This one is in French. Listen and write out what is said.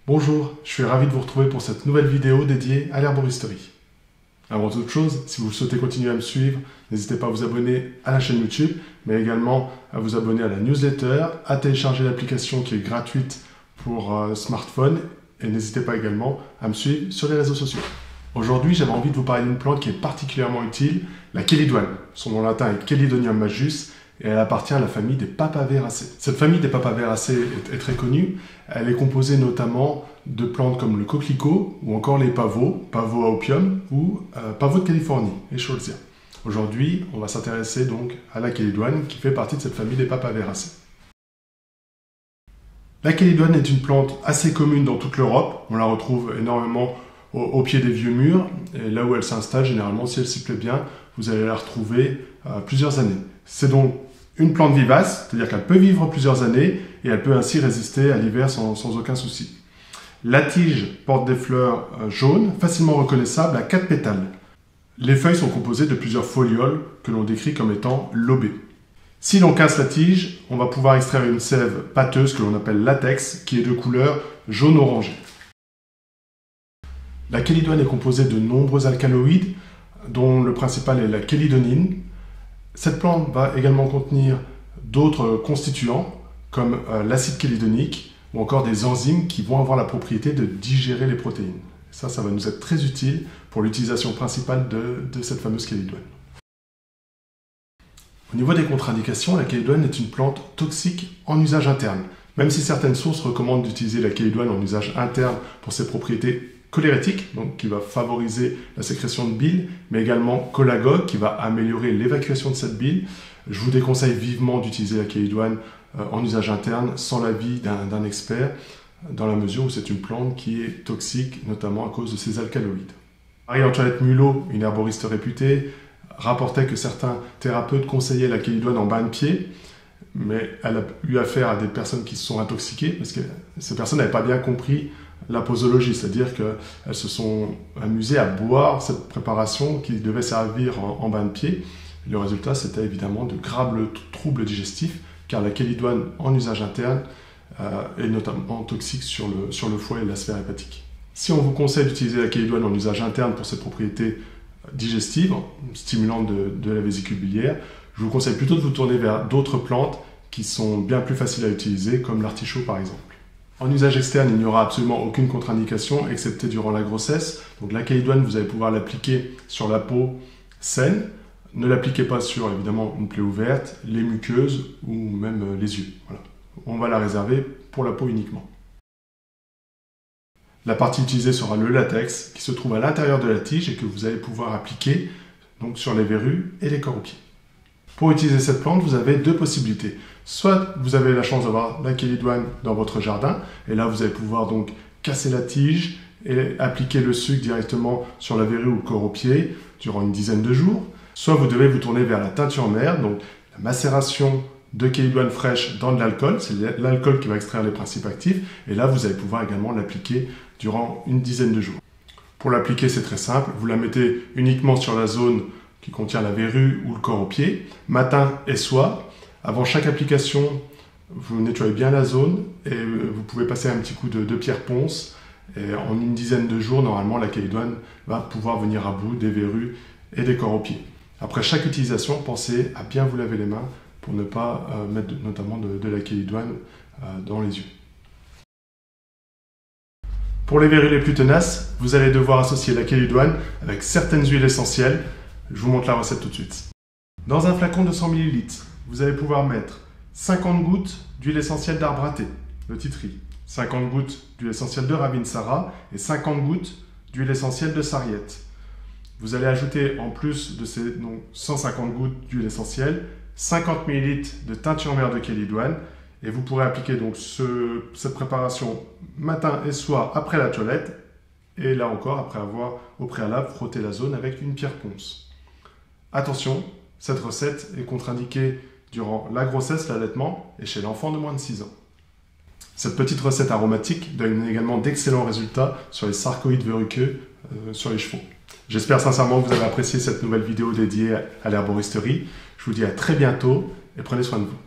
Bonjour, je suis ravi de vous retrouver pour cette nouvelle vidéo dédiée à l'herboristerie. Avant toute chose, si vous souhaitez continuer à me suivre, n'hésitez pas à vous abonner à la chaîne YouTube, mais également à vous abonner à la newsletter, à télécharger l'application qui est gratuite pour smartphone, et n'hésitez pas également à me suivre sur les réseaux sociaux. Aujourd'hui, j'avais envie de vous parler d'une plante qui est particulièrement utile, la chélidoine. Son nom latin est Chelidonium majus, et elle appartient à la famille des Papaveracées. Cette famille des Papaveracées est très connue. Elle est composée notamment de plantes comme le coquelicot ou encore les pavots, pavots à opium ou pavots de Californie, les Scholzia. Aujourd'hui, on va s'intéresser donc à la chélidoine qui fait partie de cette famille des Papaveracées. La chélidoine est une plante assez commune dans toute l'Europe. On la retrouve énormément au pied des vieux murs, et là où elle s'installe, généralement, si elle s'y plaît bien, vous allez la retrouver plusieurs années. C'est donc une plante vivace, c'est-à-dire qu'elle peut vivre plusieurs années, et elle peut ainsi résister à l'hiver sans aucun souci. La tige porte des fleurs jaunes, facilement reconnaissables à 4 pétales. Les feuilles sont composées de plusieurs folioles que l'on décrit comme étant lobées. Si l'on casse la tige, on va pouvoir extraire une sève pâteuse que l'on appelle latex, qui est de couleur jaune-orangé. La chélidoine est composée de nombreux alcaloïdes, dont le principal est la chelidonine. Cette plante va également contenir d'autres constituants, comme l'acide chelidonique, ou encore des enzymes qui vont avoir la propriété de digérer les protéines. Ça va nous être très utile pour l'utilisation principale de cette fameuse chélidoine. Au niveau des contre-indications, la chélidoine est une plante toxique en usage interne. Même si certaines sources recommandent d'utiliser la chélidoine en usage interne pour ses propriétés cholérétique, donc qui va favoriser la sécrétion de bile, mais également cholagogue, qui va améliorer l'évacuation de cette bile. Je vous déconseille vivement d'utiliser la chélidoine en usage interne sans l'avis d'un expert, dans la mesure où c'est une plante qui est toxique, notamment à cause de ses alcaloïdes. Marie-Antoinette Mulot, une herboriste réputée, rapportait que certains thérapeutes conseillaient la chélidoine en bain de pied, mais elle a eu affaire à des personnes qui se sont intoxiquées, parce que ces personnes n'avaient pas bien compris la posologie, c'est-à-dire qu'elles se sont amusées à boire cette préparation qui devait servir en bain de pied. Le résultat, c'était évidemment de graves troubles digestifs, car la chélidoine en usage interne est notamment toxique sur le foie et la sphère hépatique. Si on vous conseille d'utiliser la chélidoine en usage interne pour ses propriétés digestives, stimulantes de la vésicule biliaire, je vous conseille plutôt de vous tourner vers d'autres plantes qui sont bien plus faciles à utiliser, comme l'artichaut par exemple. En usage externe, il n'y aura absolument aucune contre-indication, excepté durant la grossesse. Donc la chélidoine, vous allez pouvoir l'appliquer sur la peau saine. Ne l'appliquez pas sur, évidemment, une plaie ouverte, les muqueuses ou même les yeux. Voilà. On va la réserver pour la peau uniquement. La partie utilisée sera le latex, qui se trouve à l'intérieur de la tige et que vous allez pouvoir appliquer donc, sur les verrues et les corps aux pieds. Pour utiliser cette plante, vous avez deux possibilités. Soit vous avez la chance d'avoir la chélidoine dans votre jardin, et là vous allez pouvoir donc casser la tige et appliquer le sucre directement sur la verrue ou le corps aux pieds durant une dizaine de jours. Soit vous devez vous tourner vers la teinture mère, donc la macération de chélidoine fraîche dans de l'alcool, c'est l'alcool qui va extraire les principes actifs, et là vous allez pouvoir également l'appliquer durant une dizaine de jours. Pour l'appliquer, c'est très simple, vous la mettez uniquement sur la zone qui contient la verrue ou le corps aux pieds, matin et soir. Avant chaque application, vous nettoyez bien la zone et vous pouvez passer un petit coup de pierre ponce. Et en une dizaine de jours, normalement, la chélidoine va pouvoir venir à bout des verrues et des corps aux pieds. Après chaque utilisation, pensez à bien vous laver les mains pour ne pas mettre notamment de la chélidoine dans les yeux. Pour les verrues les plus tenaces, vous allez devoir associer la chélidoine avec certaines huiles essentielles. Je vous montre la recette tout de suite. Dans un flacon de 100 ml, vous allez pouvoir mettre 50 gouttes d'huile essentielle d'arbre à thé, le titri, 50 gouttes d'huile essentielle de Ravinsara et 50 gouttes d'huile essentielle de Sarriette. Vous allez ajouter en plus de ces 150 gouttes d'huile essentielle, 50 ml de teinture mère de chélidoine et vous pourrez appliquer donc cette préparation matin et soir après la toilette et là encore après avoir au préalable frotté la zone avec une pierre ponce. Attention, cette recette est contre-indiquée durant la grossesse, l'allaitement et chez l'enfant de moins de 6 ans. Cette petite recette aromatique donne également d'excellents résultats sur les sarcoïdes verruqueux sur les chevaux. J'espère sincèrement que vous avez apprécié cette nouvelle vidéo dédiée à l'herboristerie. Je vous dis à très bientôt et prenez soin de vous.